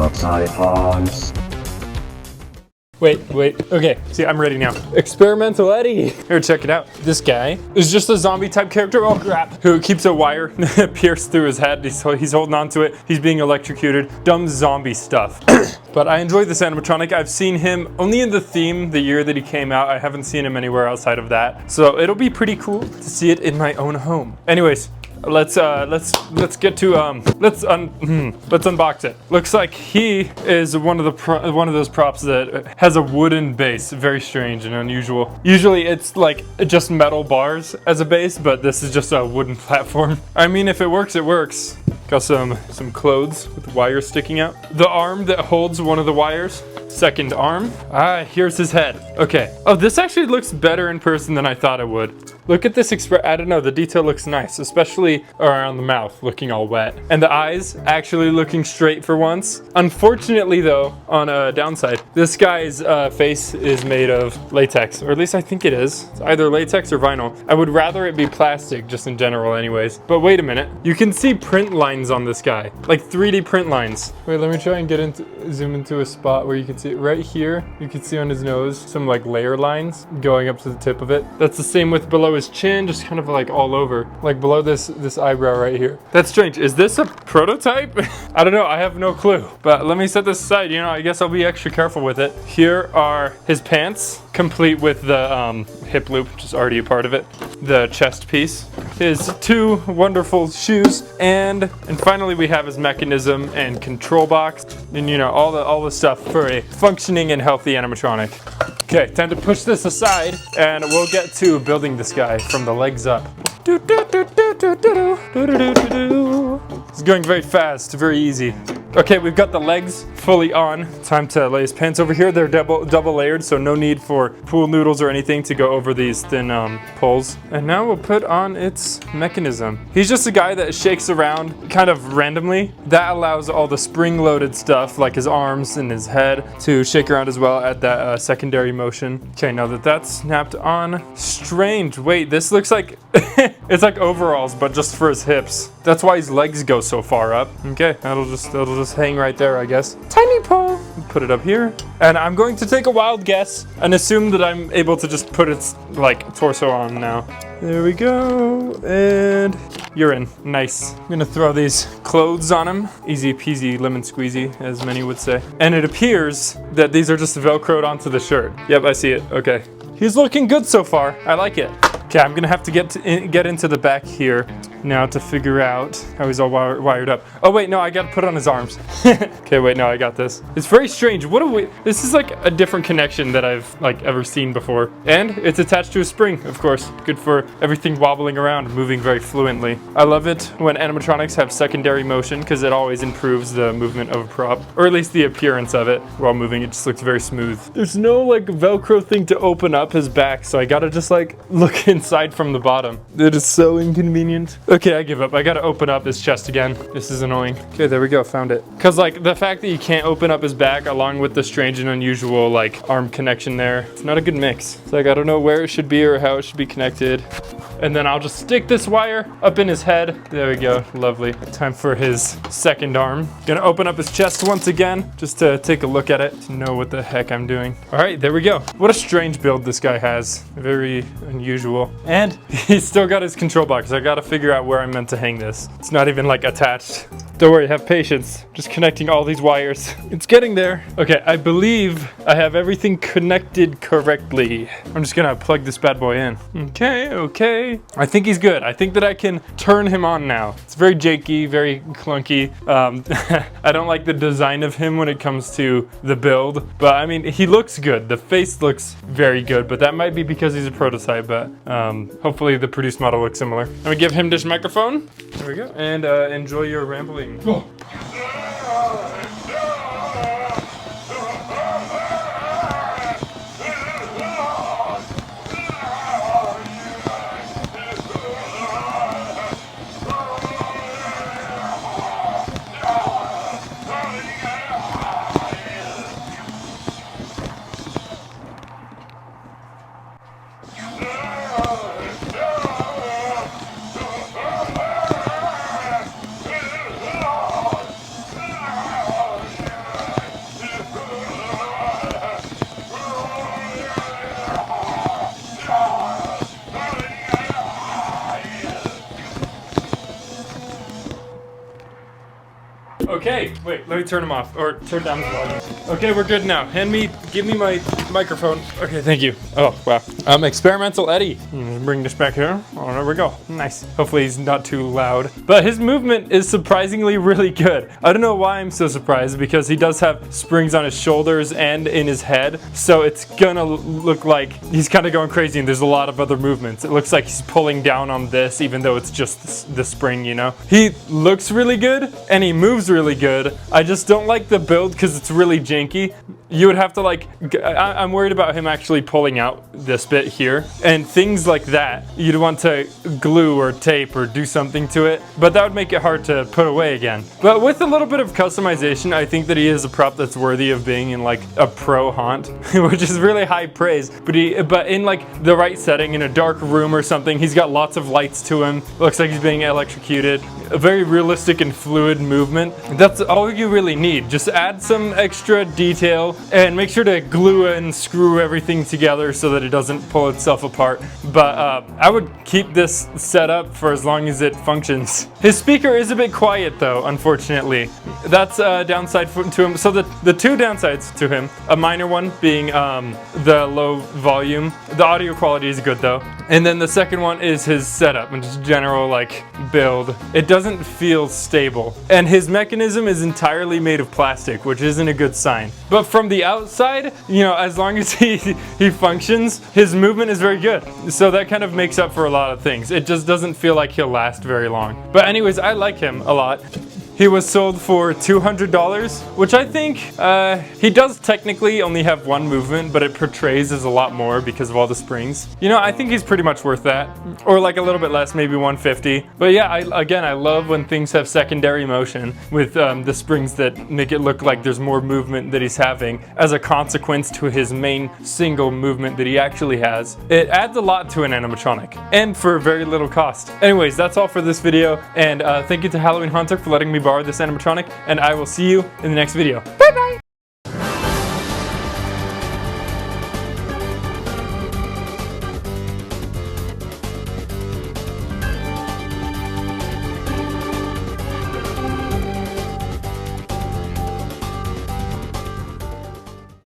Upside Haunts. Wait, okay, see, I'm ready now. Experimental Eddie. Here, check it out. This guy is just a zombie type character, oh crap, who keeps a wire pierced through his head. He's holding on to it. He's being electrocuted. Dumb zombie stuff. But I enjoy this animatronic. I've seen him only in the theme the year that he came out. I haven't seen him anywhere outside of that. So it'll be pretty cool to see it in my own home. Anyways, let's get to let's unbox it. Looks like he is one of those props that has a wooden base. Very strange and unusual. Usually it's like just metal bars as a base, but this is just a wooden platform. I mean, if it works, it works. Got some clothes with wires sticking out. The arm that holds one of the wires. Second arm. Ah, here's his head. Okay. Oh, this actually looks better in person than I thought it would. Look at this I don't know, the detail looks nice, especially around the mouth looking all wet. And the eyes actually looking straight for once. Unfortunately though, on a downside, this guy's face is made of latex, or at least I think it is. It's either latex or vinyl. I would rather it be plastic just in general anyways. But wait a minute, you can see print lines on this guy, like 3D print lines. Wait, let me try and zoom into a spot where you can see it right here. You can see on his nose some like layer lines going up to the tip of it. That's the same with below his chin, just kind of like all over, like below this eyebrow right here. That's strange. Is this a prototype? I don't know, I have no clue. But let me set this aside, you know, I guess I'll be extra careful with it. Here are his pants, complete with the hip loop, which is already a part of it. The chest piece. His two wonderful shoes, and finally we have his mechanism and control box, and you know, all the stuff for a functioning and healthy animatronic. Okay, time to push this aside, and we'll get to building this guy from the legs up. It's going very fast, very easy. Okay, we've got the legs fully on. Time to lay his pants over here. They're double layered, so no need for pool noodles or anything to go over these thin poles. And now we'll put on its mechanism. He's just a guy that shakes around kind of randomly. That allows all the spring-loaded stuff, like his arms and his head, to shake around as well at that secondary motion. Okay, now that that's snapped on. Strange, wait, this looks like, it's like overalls, but just for his hips. That's why his legs go so far up. Okay, that'll just hang right there, I guess. Tiny pole. Put it up here. And I'm going to take a wild guess and assume that I'm able to just put its like torso on now. There we go. And you're in. Nice. I'm gonna throw these clothes on him. Easy peasy lemon squeezy, as many would say. And it appears that these are just Velcroed onto the shirt. Yep, I see it. Okay. He's looking good so far. I like it. Okay, I'm gonna have to get into the back here now to figure out how he's all wired up. Oh wait, no, I gotta put on his arms. Okay, wait, no, I got this. It's very strange. This is like a different connection that I've like ever seen before. And it's attached to a spring, of course. Good for everything wobbling around, moving very fluently. I love it when animatronics have secondary motion because it always improves the movement of a prop, or at least the appearance of it while moving. It just looks very smooth. There's no like Velcro thing to open up his back, so I gotta just like look inside from the bottom. It is so inconvenient. Okay, I give up. I gotta open up his chest again. This is annoying. Okay, there we go, found it. Cause like the fact that you can't open up his back along with the strange and unusual like arm connection there, it's not a good mix. It's like, I don't know where it should be or how it should be connected. And then I'll just stick this wire up in his head. There we go, lovely. Time for his second arm. Gonna open up his chest once again, just to take a look at it, to know what the heck I'm doing. All right, there we go. What a strange build this guy has. Very unusual. And he's still got his control box. I gotta figure out where I'm meant to hang this. It's not even like attached. Don't worry, have patience. Just connecting all these wires. It's getting there. Okay, I believe I have everything connected correctly. I'm just gonna plug this bad boy in. Okay. I think he's good. I think that I can turn him on now. It's very janky, very clunky. I don't like the design of him when it comes to the build, but I mean, he looks good. The face looks very good, but that might be because he's a prototype, but hopefully the produced model looks similar. I'm gonna give him this microphone. There we go. And enjoy your rambling. Oh. Okay, wait, let me turn him off, or turn down the volume. Okay, we're good now. Give me my microphone. Okay, thank you. Oh, wow. Experimental Eddie. Bring this back here. Oh, there we go. Nice. Hopefully he's not too loud. But his movement is surprisingly really good. I don't know why I'm so surprised, because he does have springs on his shoulders and in his head, so it's gonna look like he's kind of going crazy, and there's a lot of other movements. It looks like he's pulling down on this, even though it's just the spring, you know? He looks really good, and he moves really good. I just don't like the build because it's really janky. You would have to I'm worried about him actually pulling out this bit here, and things like that you'd want to glue or tape or do something to it, but that would make it hard to put away again. But with a little bit of customization, I think that he is a prop that's worthy of being in like a pro haunt, which is really high praise, but in like the right setting, in a dark room or something. He's got lots of lights to him, looks like he's being electrocuted, a very realistic and fluid movement. That's all you really need. Just add some extra detail and make sure to glue and screw everything together so that it doesn't pull itself apart. But I would keep this set up for as long as it functions. His speaker is a bit quiet though, unfortunately. That's a downside to him. So the two downsides to him, a minor one being the low volume. The audio quality is good though. And then the second one is his setup and just general like build. It doesn't feel stable. And his mechanism is entirely made of plastic, which isn't a good sign. But from the outside, you know, as long as he functions, his movement is very good. So that kind of makes up for a lot of things. It just doesn't feel like he'll last very long. But anyways, I like him a lot. He was sold for $200, which I think he does technically only have one movement, but it portrays as a lot more because of all the springs. You know, I think he's pretty much worth that, or like a little bit less, maybe 150. But yeah, I love when things have secondary motion with the springs that make it look like there's more movement that he's having as a consequence to his main single movement that he actually has. It adds a lot to an animatronic, and for very little cost. Anyways, that's all for this video, and thank you to Halloween Hunter for letting me borrow this animatronic, and I will see you in the next video. Bye bye!